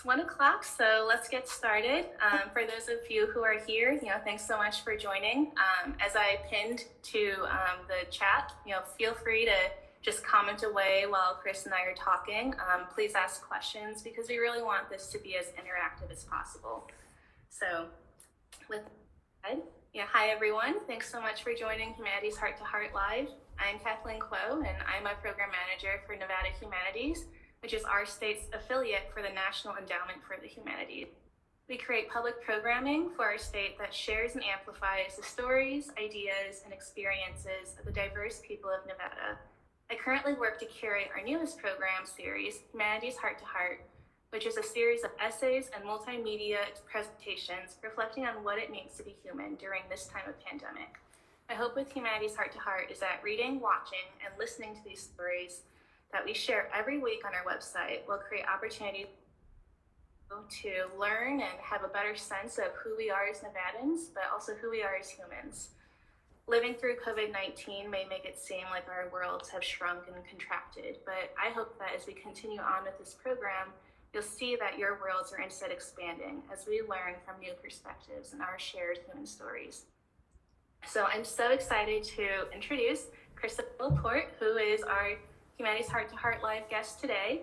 It's 1 o'clock, so let's get started. For those of you who are here, thanks so much for joining. As I pinned to the chat, feel free to just comment away while Chris and I are talking. Please ask questions because we really want this to be as interactive as possible. So, with that, hi everyone. Thanks so much for joining Humanities Heart to Heart Live. I'm Kathleen Kuo, and I'm a program manager for Nevada Humanities, which is our state's affiliate for the National Endowment for the Humanities. We create public programming for our state that shares and amplifies the stories, ideas, and experiences of the diverse people of Nevada. I currently work to curate our newest program series, Humanities Heart to Heart, which is a series of essays and multimedia presentations reflecting on what it means to be human during this time of pandemic. My hope with Humanities Heart to Heart is that reading, watching, and listening to these stories that we share every week on our website will create opportunities to learn and have a better sense of who we are as Nevadans, but also who we are as humans. Living through COVID-19 may make it seem like our worlds have shrunk and contracted, but I hope that as we continue on with this program, you'll see that your worlds are instead expanding as we learn from new perspectives and our shared human stories. So I'm so excited to introduce Chris LaPorte, who is our Humanities Heart to Heart Live guest today.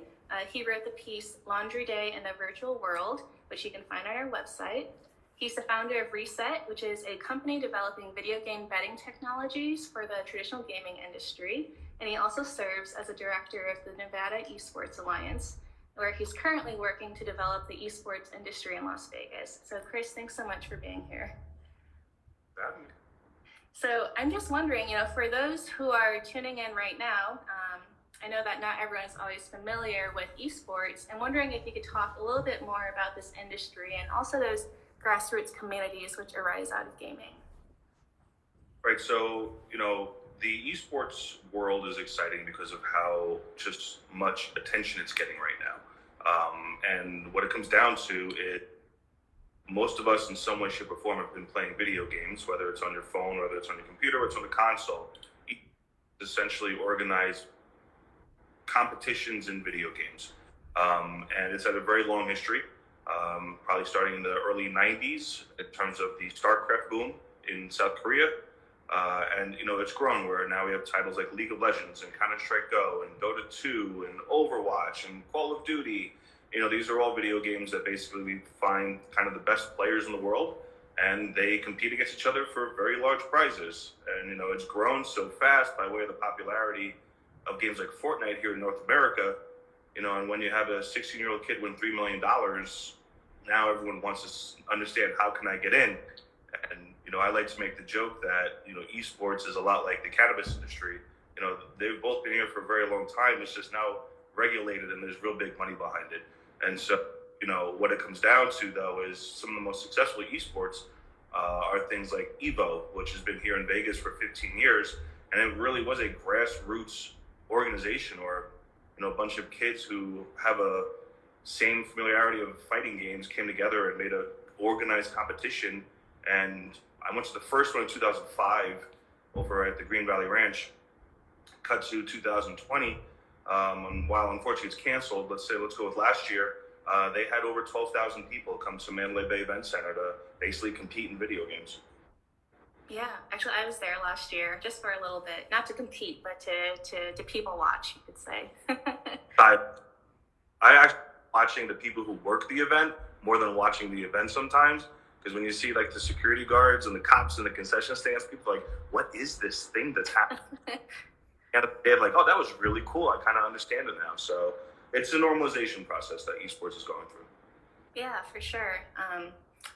He wrote the piece Laundry Day in the Virtual World, which you can find on our website. He's the founder of Reset, which is a company developing video game betting technologies for the traditional gaming industry. And he also serves as a director of the Nevada Esports Alliance, where he's currently working to develop the esports industry in Las Vegas. So Chris, thanks so much for being here. So I'm just wondering, for those who are tuning in right now, I know that not everyone is always familiar with esports. I'm wondering if you could talk a little bit more about this industry and also those grassroots communities which arise out of gaming. Right, so, the esports world is exciting because of how just much attention it's getting right now. And what it comes down to is most of us in some way, shape, or form have been playing video games, whether it's on your phone, whether it's on your computer, or it's on the console. Essentially organized competitions in video games. And it's had a very long history, probably starting in the early 90s in terms of the StarCraft boom in South Korea. And it's grown where now we have titles like League of Legends and Counter-Strike Go and Dota 2 and Overwatch and Call of Duty. These are all video games that basically we find kind of the best players in the world, and they compete against each other for very large prizes. And, it's grown so fast by way of the popularity of games like Fortnite here in North America, and when you have a 16-year-old kid win $3 million, now everyone wants to understand how can I get in? And, I like to make the joke that, esports is a lot like the cannabis industry. They've both been here for a very long time. It's just now regulated and there's real big money behind it. And so, what it comes down to, though, is some of the most successful esports are things like Evo, which has been here in Vegas for 15 years. And it really was a grassroots organization or, a bunch of kids who have a same familiarity of fighting games came together and made an organized competition. And I went to the first one in 2005 over at the Green Valley Ranch. Cut to 2020. While unfortunately it's canceled, let's go with last year, they had over 12,000 people come to Mandalay Bay Event Center to basically compete in video games. Yeah, actually I was there last year just for a little bit, not to compete, but to people watch, you could say. I actually watching the people who work the event more than watching the event sometimes, because when you see like the security guards and the cops in the concession stands, people are like, what is this thing that's happening? And they're like, oh, that was really cool. I kind of understand it now. So it's a normalization process that esports is going through. Yeah, for sure.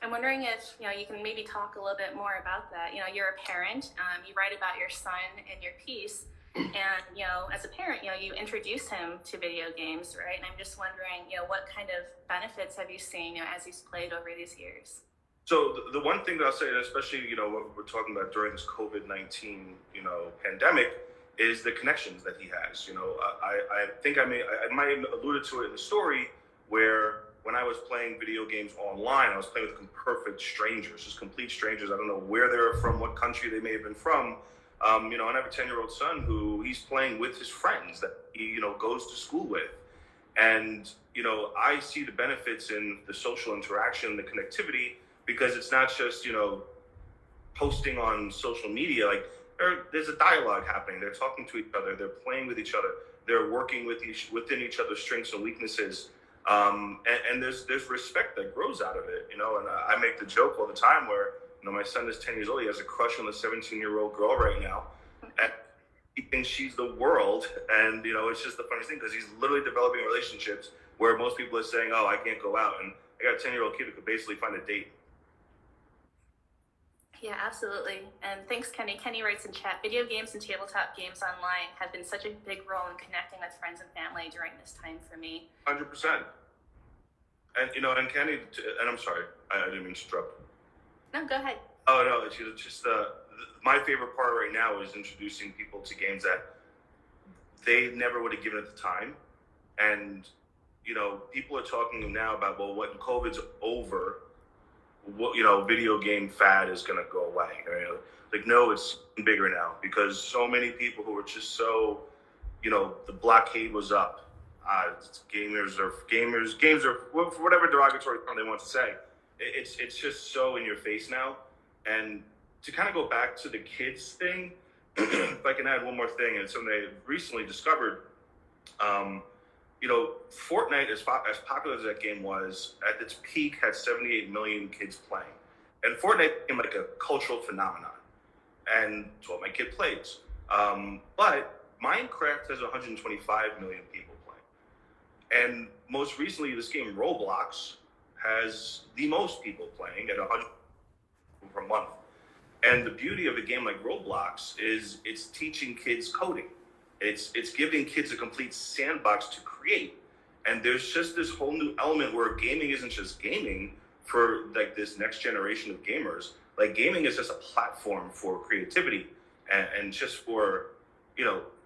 I'm wondering if, you can maybe talk a little bit more about that. You're a parent, you write about your son in your piece, and, as a parent, you introduce him to video games, right? And I'm just wondering, what kind of benefits have you seen, as he's played over these years? So the one thing that I'll say, especially, what we're talking about during this COVID-19, pandemic, is the connections that he has. I think I might have alluded to it in the story where when I was playing video games online, I was playing with perfect strangers, just complete strangers. I don't know where they're from, what country they may have been from. And I have a 10-year-old son who he's playing with his friends that he, goes to school with. And, I see the benefits in the social interaction, the connectivity, because it's not just, posting on social media. Like there's a dialogue happening. They're talking to each other. They're playing with each other. They're working within each other's strengths and weaknesses. And there's respect that grows out of it. And I make the joke all the time where my son is 10 years old. He has a crush on the 17-year-old girl right now, and he thinks she's the world. And it's just the funniest thing because he's literally developing relationships where most people are saying, "Oh, I can't go out," and I got a 10-year-old kid who could basically find a date. Yeah, absolutely. And thanks, Kenny. Kenny writes in chat, video games and tabletop games online have been such a big role in connecting with friends and family during this time for me. 100%. And and Kenny, and I'm sorry, I didn't mean to interrupt. No, go ahead. Oh no, it's just my favorite part right now is introducing people to games that they never would have given at the time. And people are talking now about, well, when COVID's over, what video game fad is going to go away. Like, no, it's bigger now because so many people who are just so, the blockade was up. Games are for whatever derogatory term they want to say. It's just so in your face now. And to kind of go back to the kids thing, if I can add one more thing, and something I recently discovered. Fortnite, as popular as that game was, at its peak had 78 million kids playing. And Fortnite became like a cultural phenomenon. And it's what my kid plays. But Minecraft has 125 million people playing. And most recently, this game, Roblox, has the most people playing at 100 per month. And the beauty of a game like Roblox is it's teaching kids coding. It's giving kids a complete sandbox to create. And there's just this whole new element where gaming isn't just gaming for like this next generation of gamers. Like gaming is just a platform for creativity and just for,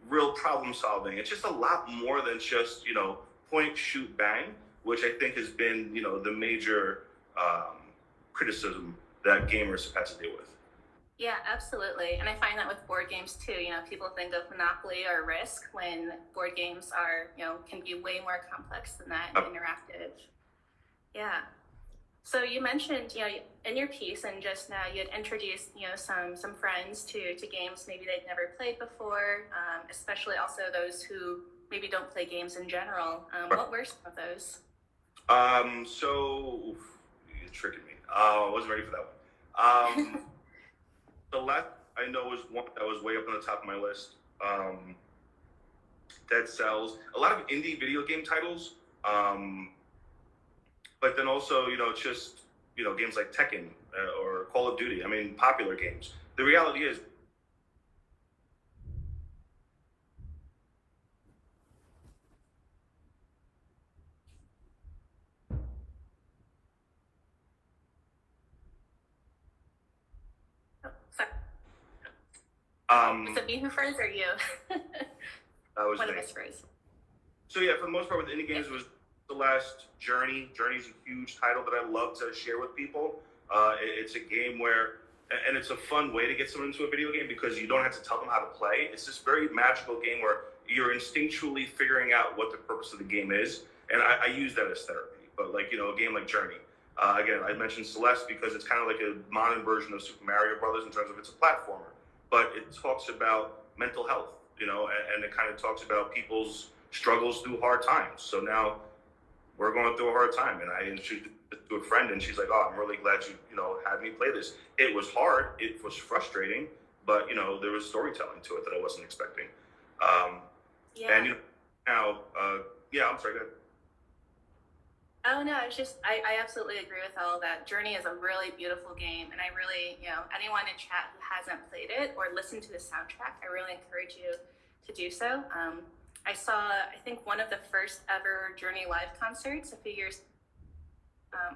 real problem solving. It's just a lot more than just, point, shoot, bang, which I think has been, the major criticism that gamers have had to deal with. Yeah, absolutely. And I find that with board games too. People think of Monopoly or Risk when board games are, can be way more complex than that and interactive. Yeah. So you mentioned, in your piece and just now you had introduced, some friends to games maybe they'd never played before, especially also those who maybe don't play games in general. What were some of those? So you're tricking me. I wasn't ready for that one. The last I know was one that was way up on the top of my list. Dead Cells, a lot of indie video game titles, but then also just games like Tekken or Call of Duty. I mean, popular games. The reality is. Sorry. Is it me who froze or you? That was one me. of us froze. So yeah, for the most part with indie games, it was the last Journey. Journey's a huge title that I love to share with people. It's a game where, and it's a fun way to get someone into a video game because you don't have to tell them how to play. It's this very magical game where you're instinctually figuring out what the purpose of the game is, and I use that as therapy. But like a game like Journey. Again, I mentioned Celeste because it's kind of like a modern version of Super Mario Brothers in terms of it's a platformer, but it talks about mental health, and it kind of talks about people's struggles through hard times. So now we're going through a hard time, and I introduced it to a friend, and she's like, "Oh, I'm really glad you had me play this. It was hard, it was frustrating, but there was storytelling to it that I wasn't expecting." Yeah. And now, yeah, I'm sorry. Go ahead. Oh no, I absolutely agree with all of that. Journey is a really beautiful game, and I really, anyone in chat who hasn't played it or listened to the soundtrack, I really encourage you to do so. I saw, I think, one of the first ever Journey live concerts a few years.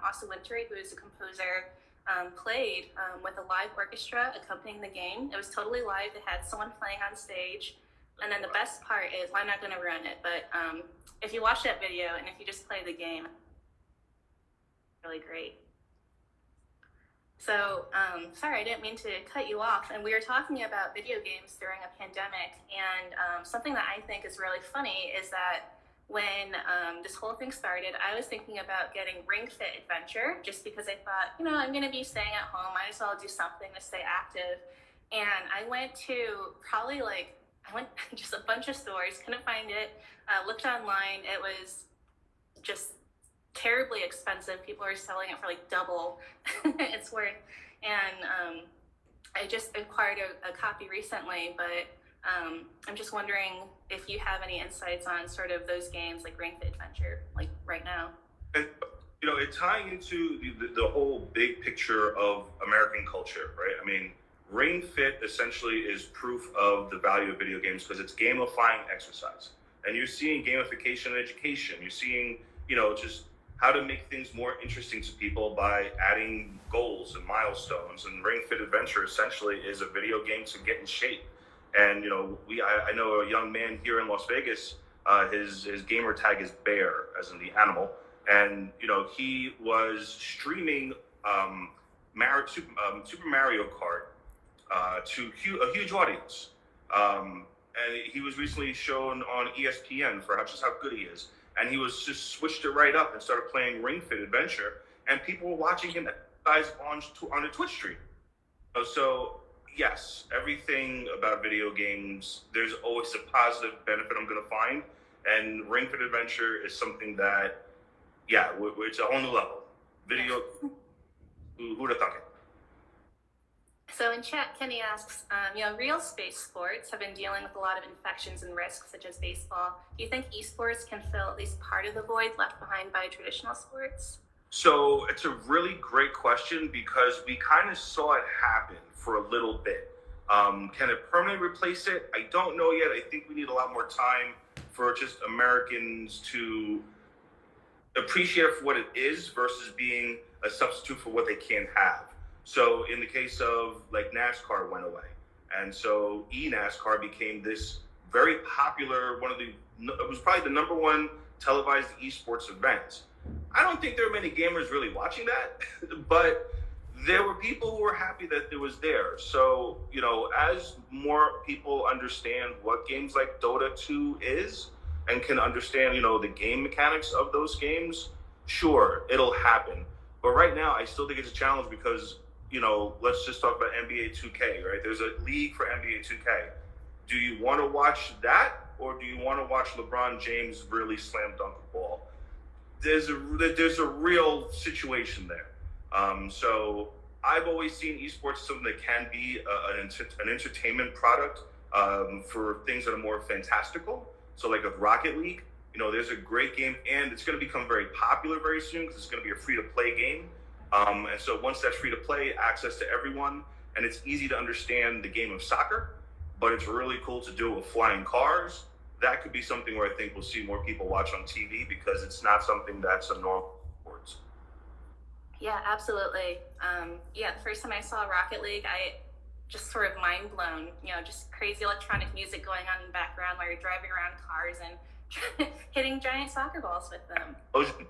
Austin Wintory, who is a composer, played with a live orchestra accompanying the game. It was totally live. They had someone playing on stage. And then the best part is, well, I'm not going to ruin it, but if you watch that video and if you just play the game, really great. So, sorry, I didn't mean to cut you off. And we were talking about video games during a pandemic. And something that I think is really funny is that when this whole thing started, I was thinking about getting Ring Fit Adventure just because I thought, I'm going to be staying at home. Might as well do something to stay active. And I went to I went just a bunch of stores, couldn't find it. Looked online. It was just terribly expensive. People are selling it for like double its worth. And I just acquired a copy recently, but I'm just wondering if you have any insights on sort of those games like Ring Fit Adventure, like right now. And it tying into the whole big picture of American culture, right? I mean, Ring Fit essentially is proof of the value of video games because it's gamifying exercise, and you're seeing gamification in education. You're seeing, just how to make things more interesting to people by adding goals and milestones. And Ring Fit Adventure essentially is a video game to get in shape. And I know a young man here in Las Vegas. His gamer tag is Bear, as in the animal, and he was streaming Super Mario Kart to a huge audience. And he was recently shown on ESPN for just how good he is. And he was just switched it right up and started playing Ring Fit Adventure, and people were watching him exercise on a Twitch stream. So yes, everything about video games, there's always a positive benefit I'm going to find, and Ring Fit Adventure is something that, yeah, it's a whole new level. Video, who'd have thought it? So in chat, Kenny asks, real space sports have been dealing with a lot of infections and risks, such as baseball. Do you think esports can fill at least part of the void left behind by traditional sports? So it's a really great question because we kind of saw it happen for a little bit. Can it permanently replace it? I don't know yet. I think we need a lot more time for just Americans to appreciate it for what it is versus being a substitute for what they can't have. So in the case of like NASCAR went away, and so NASCAR became this very popular it was probably the number one televised esports event. I don't think there are many gamers really watching that, but there were people who were happy that it was there. So, as more people understand what games like Dota 2 is and can understand, the game mechanics of those games, sure, it'll happen. But right now, I still think it's a challenge because, let's just talk about NBA 2K, right? There's a league for NBA 2K. Do you want to watch that, or do you want to watch LeBron James really slam dunk a ball? There's a real situation there. So I've always seen esports as something that can be an entertainment product for things that are more fantastical. So like with Rocket League, there's a great game, and it's going to become very popular very soon because it's going to be a free-to-play game. And so once that's free-to-play, access to everyone, and it's easy to understand the game of soccer, but it's really cool to do it with flying cars. That could be something where I think we'll see more people watch on TV because it's not something that's a normal sport. Yeah, absolutely. The first time I saw Rocket League, I just sort of mind blown, just crazy electronic music going on in the background while you're driving around cars and hitting giant soccer balls with them. Explosion,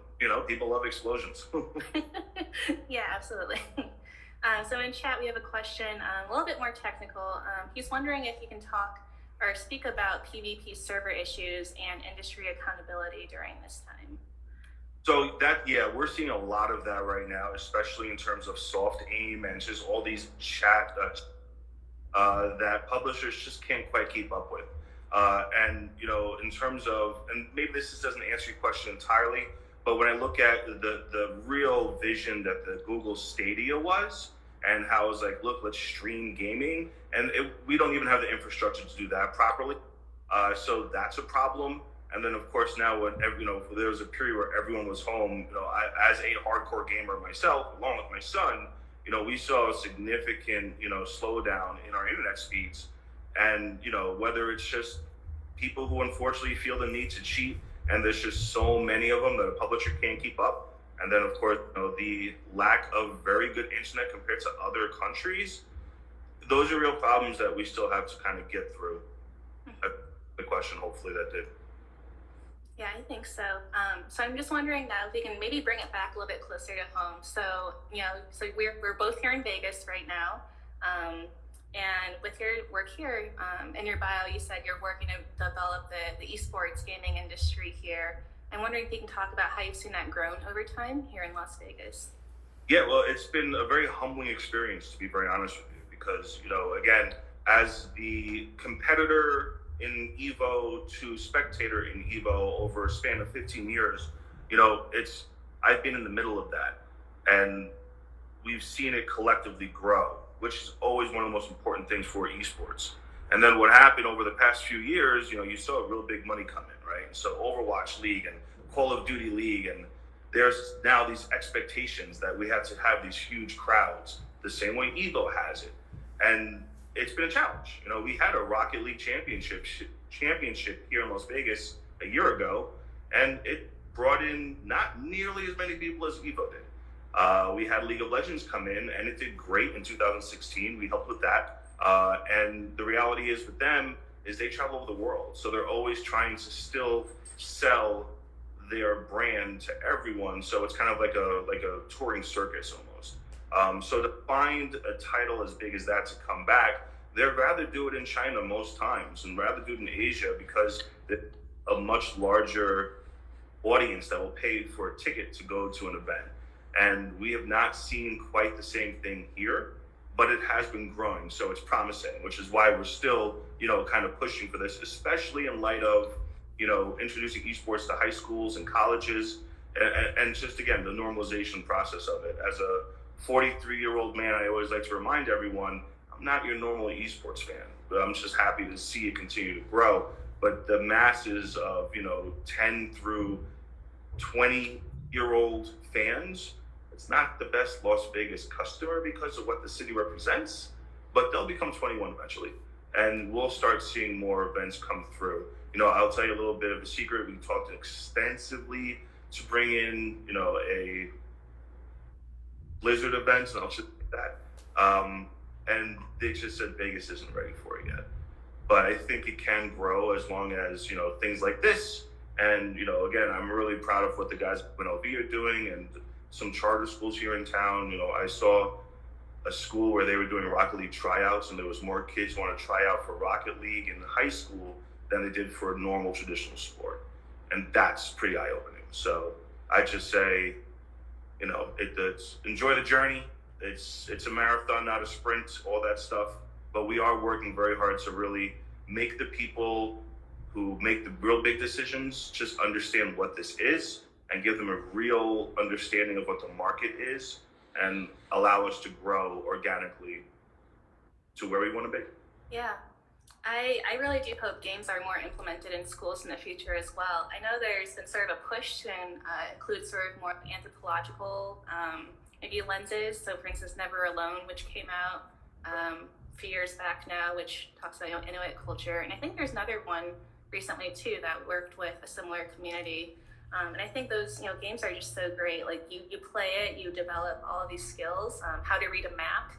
people love explosions. Yeah, absolutely. So in chat, we have a question, a little bit more technical. He's wondering if you can talk or speak about PvP server issues and industry accountability during this time. So we're seeing a lot of that right now, especially in terms of soft aim and just all these chat that publishers just can't quite keep up with. And in terms of, and maybe this doesn't answer your question entirely, but when I look at the real vision that the Google Stadia was, and how it was like, look, let's stream gaming, and we don't even have the infrastructure to do that properly. So that's a problem. And then, of course, now there was a period where everyone was home. As a hardcore gamer myself, along with my son, we saw a significant, slowdown in our internet speeds. And whether it's just people who unfortunately feel the need to cheat, and there's just so many of them that a publisher can't keep up. And then, of course, the lack of very good internet compared to other countries. Those are real problems that we still have to kind of get through. That's the question, hopefully, that did. Yeah, I think so. So I'm just wondering now if we can maybe bring it back a little bit closer to home. So, so we're both here in Vegas right now. And with your work here, in your bio, you said you're working to develop the esports gaming industry here. I'm wondering if you can talk about how you've seen that grown over time here in Las Vegas. Yeah, well, it's been a very humbling experience, to be very honest with you, because, again, as the competitor in Evo to spectator in Evo over a span of 15 years, I've been in the middle of that. And we've seen it collectively grow, which is always one of the most important things for esports. And then what happened over the past few years, you saw real big money come in, right? And so Overwatch League and Call of Duty League, and there's now these expectations that we have to have these huge crowds, the same way Evo has it. And it's been a challenge. We had a Rocket League championship here in Las Vegas a year ago, and it brought in not nearly as many people as Evo did. We had League of Legends come in, and it did great in 2016. We helped with that. And the reality is with them is they travel over the world. So they're always trying to still sell their brand to everyone. So it's kind of like a touring circus almost. So to find a title as big as that to come back, they'd rather do it in China most times and rather do it in Asia because it's a much larger audience that will pay for a ticket to go to an event. And we have not seen quite the same thing here, but it has been growing. So it's promising, which is why we're still, kind of pushing for this, especially in light of, introducing esports to high schools and colleges and just, again, the normalization process of it. As a 43-year-old man, I always like to remind everyone, I'm not your normal esports fan, but I'm just happy to see it continue to grow. But the masses of, 10 through 20-year-old fans, it's not the best Las Vegas customer because of what the city represents, but they'll become 21 eventually. And we'll start seeing more events come through. I'll tell you a little bit of a secret. We talked extensively to bring in, a Blizzard event, and I'll just say that. And they just said Vegas isn't ready for it yet. But I think it can grow as long as, things like this. And, again, I'm really proud of what the guys at UNLV are doing and some charter schools here in town. I saw a school where they were doing Rocket League tryouts, and there was more kids who want to try out for Rocket League in high school than they did for a normal traditional sport. And that's pretty eye-opening. So I just say, it's enjoy the journey. It's a marathon, not a sprint, all that stuff. But we are working very hard to really make the people who make the real big decisions just understand what this is and give them a real understanding of what the market is and allow us to grow organically to where we want to be. Yeah. I really do hope games are more implemented in schools in the future as well. I know there's been sort of a push to include sort of more anthropological maybe lenses. So for instance, Never Alone, which came out a few years back now, which talks about Inuit culture. And I think there's another one recently too that worked with a similar community. And I think those games are just so great. Like you play it, you develop all of these skills, how to read a map,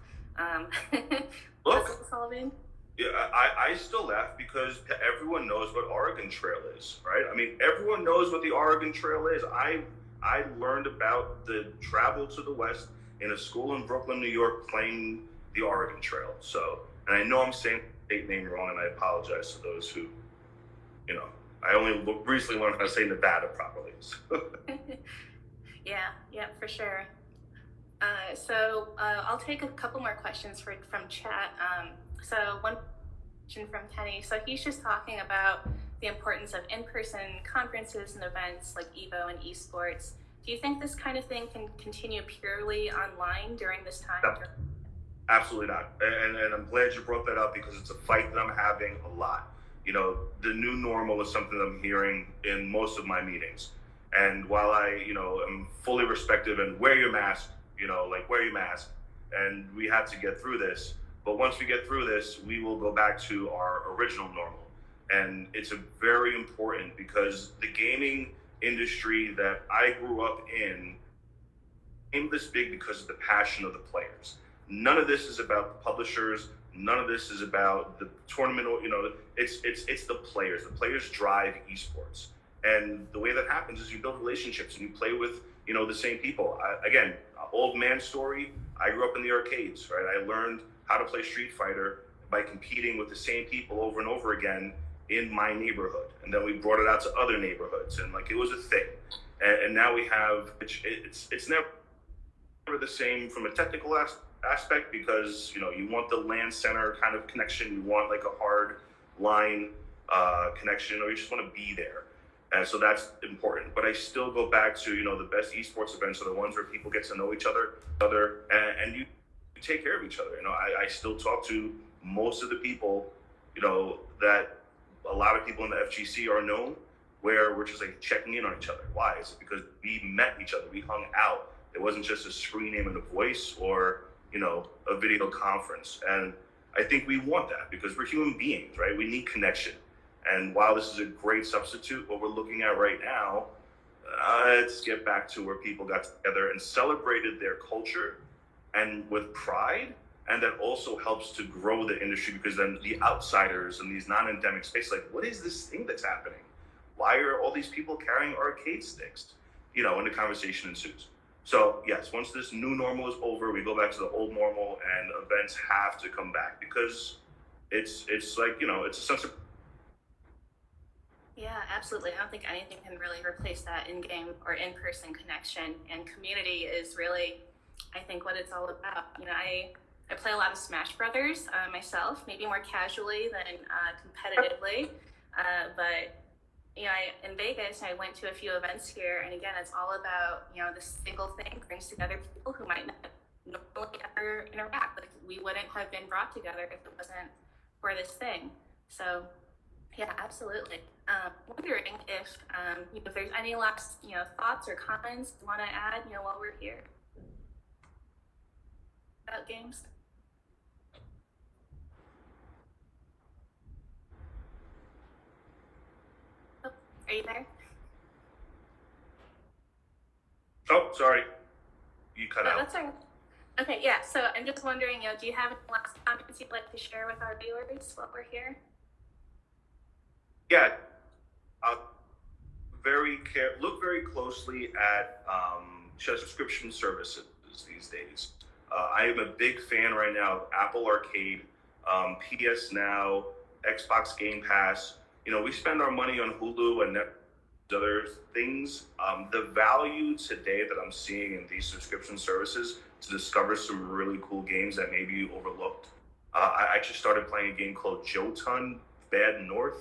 puzzle solving. Yeah, I still laugh because everyone knows what Oregon Trail is, right? I mean, everyone knows what the Oregon Trail is. I learned about the travel to the west in a school in Brooklyn, New York, playing the Oregon Trail. So, and I know I'm saying the state name wrong, and I apologize to those who, I only recently learned how to say Nevada properly. So. Yeah, for sure. So I'll take a couple more questions from chat. So one question from Kenny. So he's just talking about the importance of in-person conferences and events like Evo and esports. Do you think this kind of thing can continue purely online during this time? No, absolutely not. And I'm glad you brought that up because it's a fight that I'm having a lot. The new normal is something that I'm hearing in most of my meetings. And while I, am fully respective and wear your mask, wear your mask, and we have to get through this. But once we get through this, we will go back to our original normal. And it's a very important because the gaming industry that I grew up in became this big because of the passion of the players. None of this is about the publishers. None of this is about the tournament. It's the players. The players drive esports. And the way that happens is you build relationships and you play with, the same people. Again, old man story. I grew up in the arcades, right? I learned how to play Street Fighter by competing with the same people over and over again in my neighborhood. And then we brought it out to other neighborhoods, and like it was a thing. And now we have it's never the same from a technical aspect, because you want the LAN center kind of connection, you want like a hard line connection, or you just want to be there. And so that's important. But I still go back to, the best esports events are the ones where people get to know each other, and you take care of each other. I still talk to most of the people, that a lot of people in the FGC are known, where we're just like checking in on each other. Why? Is it because we met each other, we hung out. It wasn't just a screen name and a voice, or, a video conference. And I think we want that because we're human beings, right? We need connection. And while this is a great substitute, what we're looking at right now, let's get back to where people got together and celebrated their culture and with pride. And that also helps to grow the industry, because then the outsiders and these non-endemic spaces, like, what is this thing that's happening? Why are all these people carrying arcade sticks? And the conversation ensues. So yes, once this new normal is over, we go back to the old normal, and events have to come back, because it's like, it's a sense of. Yeah, absolutely. I don't think anything can really replace that in-game or in-person connection, and community is really, I think, what it's all about. I play a lot of Smash Brothers myself, maybe more casually than competitively, but in Vegas, I went to a few events here, and again, it's all about, this single thing brings together people who might not normally ever interact. Like, we wouldn't have been brought together if it wasn't for this thing. So, yeah, absolutely. Wondering if there's any last, thoughts or comments you want to add, while we're here about games. Oh, are you there? Oh, sorry, you cut out. That's all right. Okay, yeah. So I'm just wondering, do you have any last comments you'd like to share with our viewers while we're here? Yeah, look very closely at subscription services these days. I am a big fan right now of Apple Arcade, PS Now, Xbox Game Pass. We spend our money on Hulu and other things. The value today that I'm seeing in these subscription services to discover some really cool games that maybe you overlooked. I just started playing a game called Jotun Bad North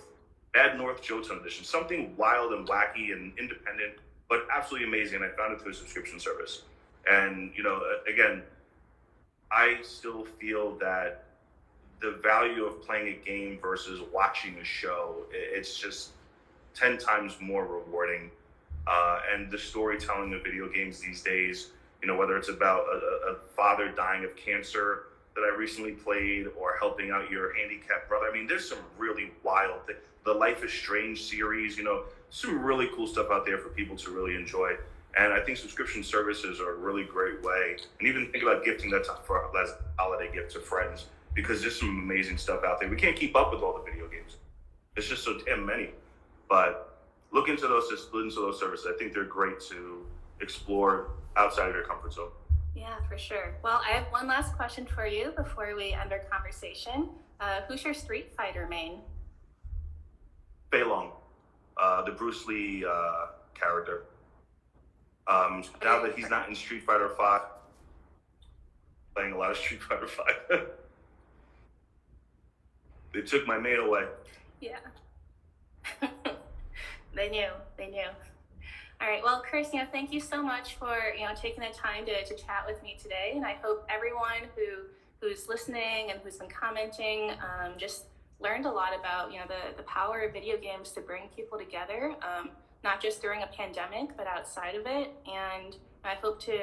Jotun Edition. Something wild and wacky and independent, but absolutely amazing. I found it through a subscription service. And, again, I still feel that the value of playing a game versus watching a show, it's just 10 times more rewarding. And the storytelling of video games these days, whether it's about a father dying of cancer that I recently played, or helping out your handicapped brother. I mean, there's some really wild things. The Life is Strange series, some really cool stuff out there for people to really enjoy. And I think subscription services are a really great way. And even think about gifting that for as a holiday gift to friends, because there's some amazing stuff out there. We can't keep up with all the video games. It's just so damn many. But look into those services. I think they're great to explore outside of your comfort zone. Yeah, for sure. Well, I have one last question for you before we end our conversation. Who's your Street Fighter main? Fei Long, the Bruce Lee character. Now that he's not in Street Fighter 5, playing a lot of Street Fighter 5. They took my main away. Yeah. They knew. All right. Well, Chris, thank you so much for taking the time to chat with me today, and I hope everyone who's listening and who's been commenting just learned a lot about the power of video games to bring people together, not just during a pandemic but outside of it. And I hope to